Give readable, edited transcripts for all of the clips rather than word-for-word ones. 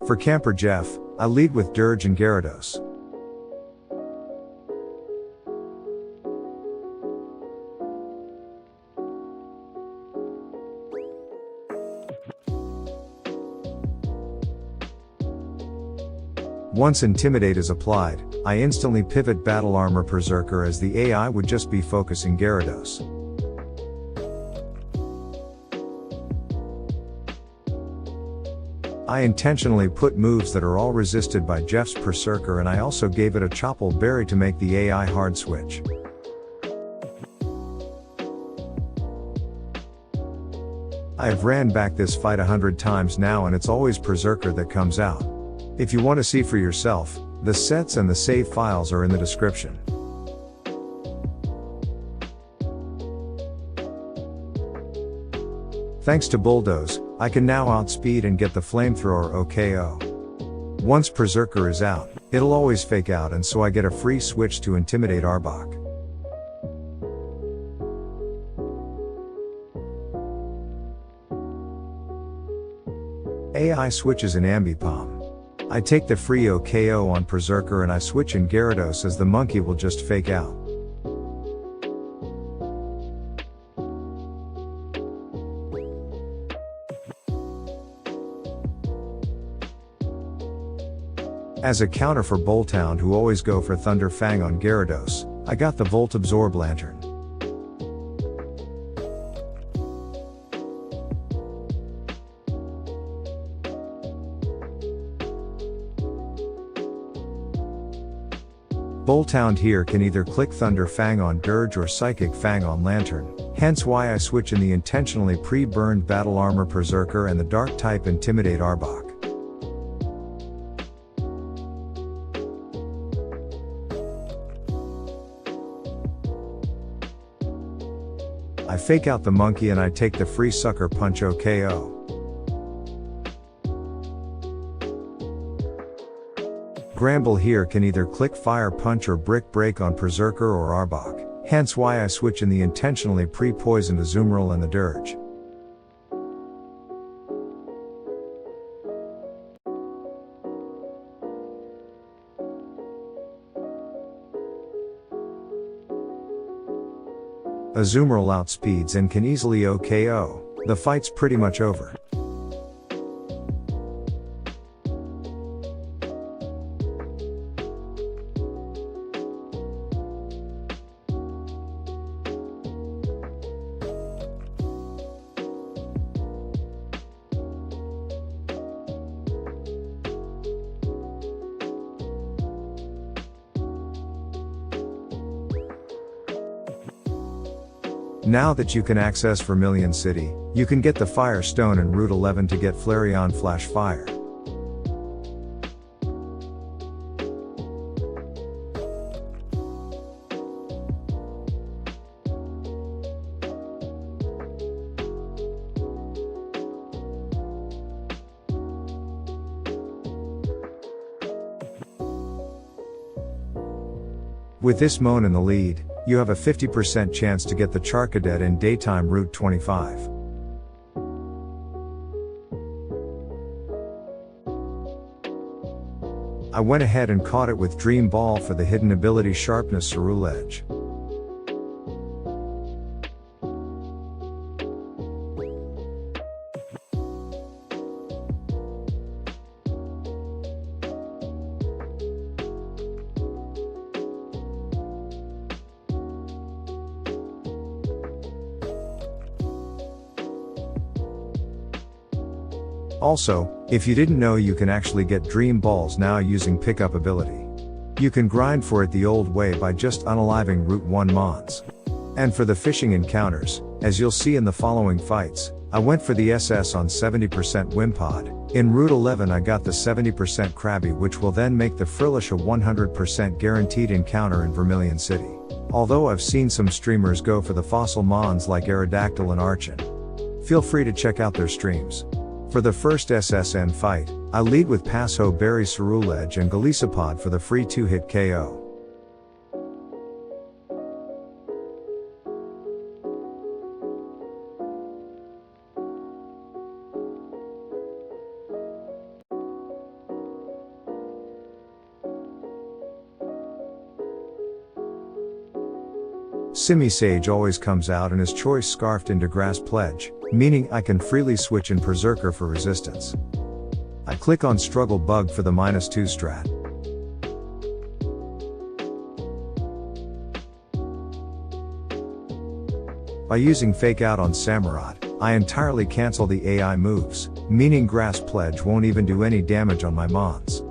For CamperJeff, I lead with Dirge and Gyarados. Once Intimidate is applied, I instantly pivot Battle Armor Berserker as the AI would just be focusing Gyarados. I intentionally put moves that are all resisted by Jeff's Berserker, and I also gave it a Chople Berry to make the AI hard switch. I have ran back this fight 100 times now, and it's always Berserker that comes out. If you want to see for yourself, the sets and the save files are in the description. Thanks to Bulldoze, I can now outspeed and get the Flamethrower OKO. Once Berserker is out, it'll always fake out, and so I get a free switch to Intimidate Arbok. AI switches in Ambipom. I take the free OKO on Berserker and I switch in Gyarados as the monkey will just fake out. As a counter for Bolthound, who always go for Thunder Fang on Gyarados, I got the Volt Absorb Lantern. Bolthound here can either click Thunder Fang on Dirge or Psychic Fang on Lantern, hence why I switch in the intentionally pre-burned Battle Armor Berserker and the Dark type Intimidate Arbok. I fake out the monkey and I take the free Sucker Punch OKO. Gramble here can either click Fire Punch or Brick Break on Berserker or Arbok, hence why I switch in the intentionally pre-poisoned Azumarill and the Dirge. Azumarill outspeeds and can easily OKO, the fight's pretty much over. Now that you can access Vermilion City, you can get the Fire Stone in Route 11 to get Flareon Flash Fire. With this Moan in the lead, you have a 50% chance to get the Charcadet in daytime Route 25. I went ahead and caught it with Dream Ball for the hidden ability Sharpness Ceruledge. Also, if you didn't know, you can actually get Dream Balls now using Pickup ability. You can grind for it the old way by just unaliving Route 1 Mons. And for the fishing encounters, as you'll see in the following fights, I went for the SS on 70% Wimpod. In Route 11 I got the 70% Krabby, which will then make the Frillish a 100% guaranteed encounter in Vermilion City. Although I've seen some streamers go for the fossil Mons like Aerodactyl and Archon. Feel free to check out their streams. For the first SSAnne fight, I lead with Passo Berry Ceruledge and Golisopod for the free 2-hit KO. Sage always comes out and his choice scarfed into Grass Pledge, meaning I can freely switch in Berserker for resistance. I click on Struggle Bug for the -2 strat. By using Fake Out on Samurott, I entirely cancel the AI moves, meaning Grass Pledge won't even do any damage on my mons.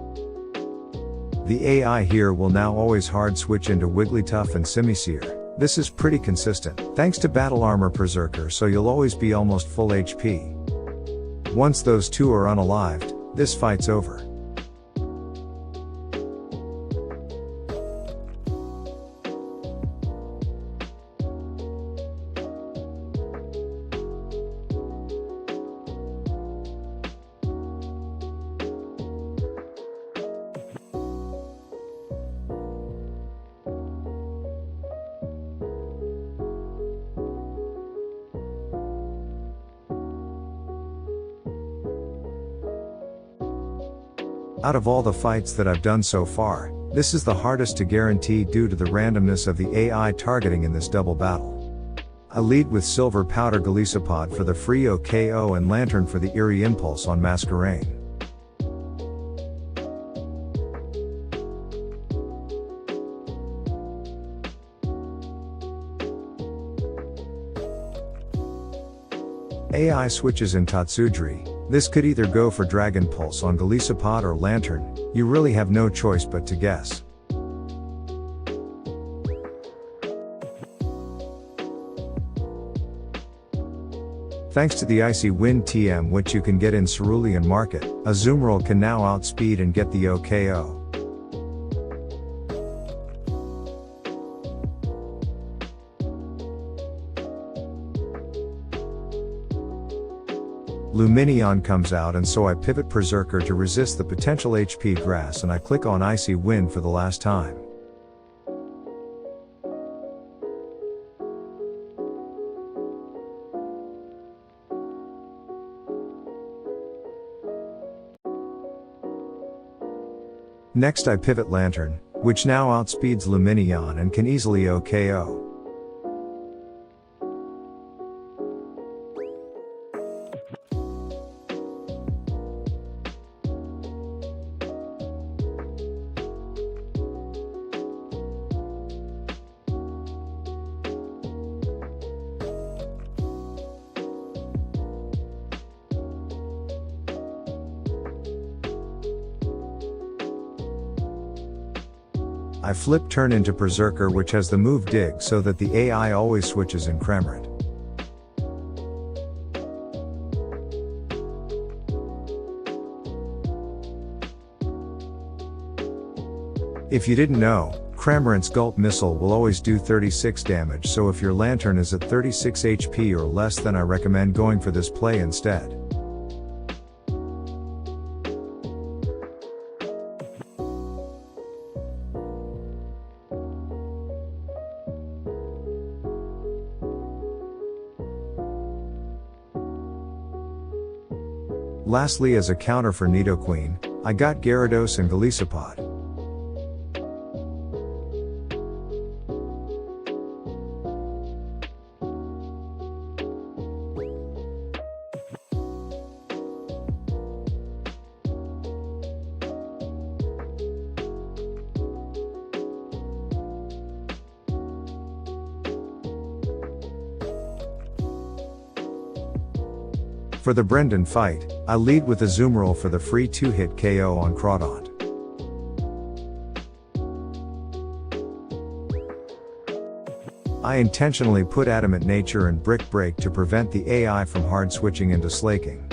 The AI here will now always hard switch into Wigglytuff and Simisear. This is pretty consistent, thanks to Battle Armor Berserker, so you'll always be almost full HP. Once those two are unalived, this fight's over. Out of all the fights that I've done so far, this is the hardest to guarantee due to the randomness of the AI targeting in this double battle. I lead with Silver Powder Golisopod for the free OKO and Lantern for the Eerie Impulse on Masquerain. AI switches in Tatsujiri. This could either go for Dragon Pulse on Golisopod or Lantern, you really have no choice but to guess. Thanks to the Icy Wind TM which you can get in Cerulean Market, Azumarill can now outspeed and get the OKO. Lumineon comes out and so I pivot Berserker to resist the potential HP Grass and I click on Icy Wind for the last time. Next I pivot Lantern, which now outspeeds Lumineon and can easily OKO. I flip turn into Berserker which has the move Dig so that the AI always switches in Cramorant. If you didn't know, Cramorant's Gulp Missile will always do 36 damage, so if your Lantern is at 36 HP or less then I recommend going for this play instead. Lastly, as a counter for Nidoqueen, I got Gyarados and Golisopod. For the Brendan fight, I lead with Azumarill for the free 2-hit KO on Crawdaunt. I intentionally put Adamant Nature and Brick Break to prevent the AI from hard switching into Slaking.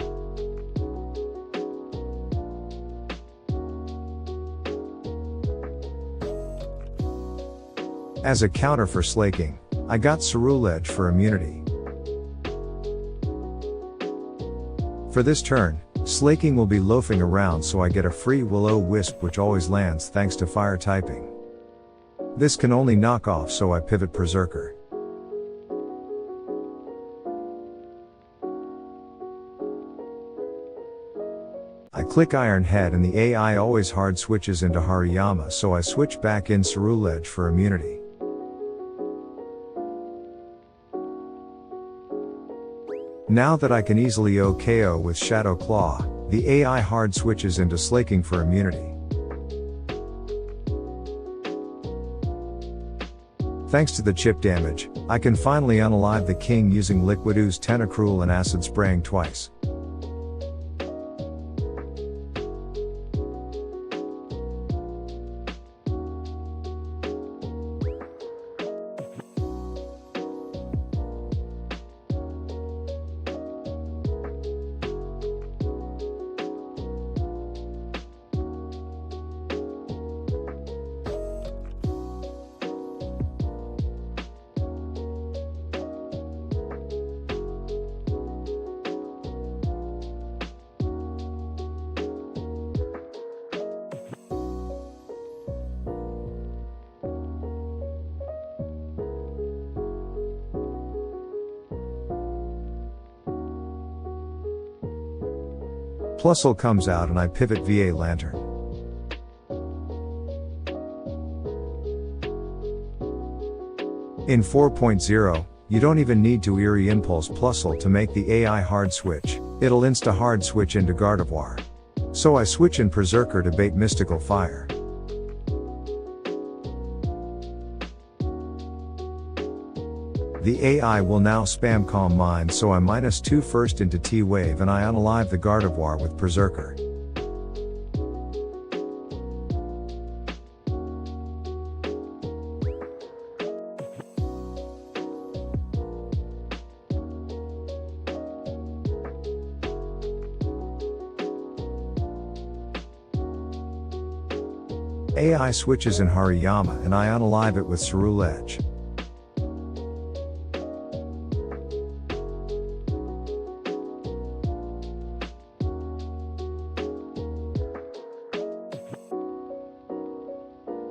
As a counter for Slaking, I got Ceruledge for immunity. For this turn, Slaking will be loafing around so I get a free Will-O-Wisp which always lands thanks to fire typing. This can only knock off so I pivot Berserker. I click Iron Head and the AI always hard switches into Hariyama so I switch back in Ceruledge for immunity. Now that I can easily OKO with Shadow Claw, the AI hard switches into slaking for immunity. Thanks to the chip damage, I can finally unalive the king using Liquid Ooze Tentacruel and acid spraying twice. Plusle comes out and I pivot VA Lantern. In 4.0, you don't even need to Eerie Impulse Plusle to make the AI hard switch, it'll insta-hard switch into Gardevoir. So I switch in Berserker to bait Mystical Fire. The AI will now spam Calm Mind, so I -2 first into T-Wave and I unalive the Gardevoir with Berserker. AI switches in Hariyama and I unalive it with Cerule Edge.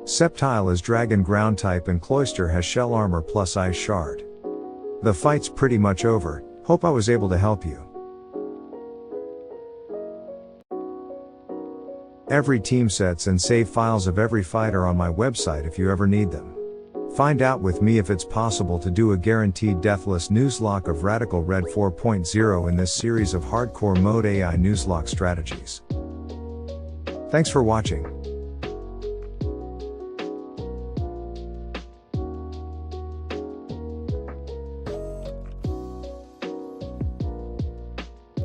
Sceptile is Dragon Ground type and Cloyster has Shell Armor plus Ice Shard. The fight's pretty much over, hope I was able to help you. Every team sets and save files of every fight are on my website if you ever need them. Find out with me if it's possible to do a guaranteed deathless Nuzlocke of Radical Red 4.0 in this series of hardcore mode AI Nuzlocke strategies. Thanks for watching.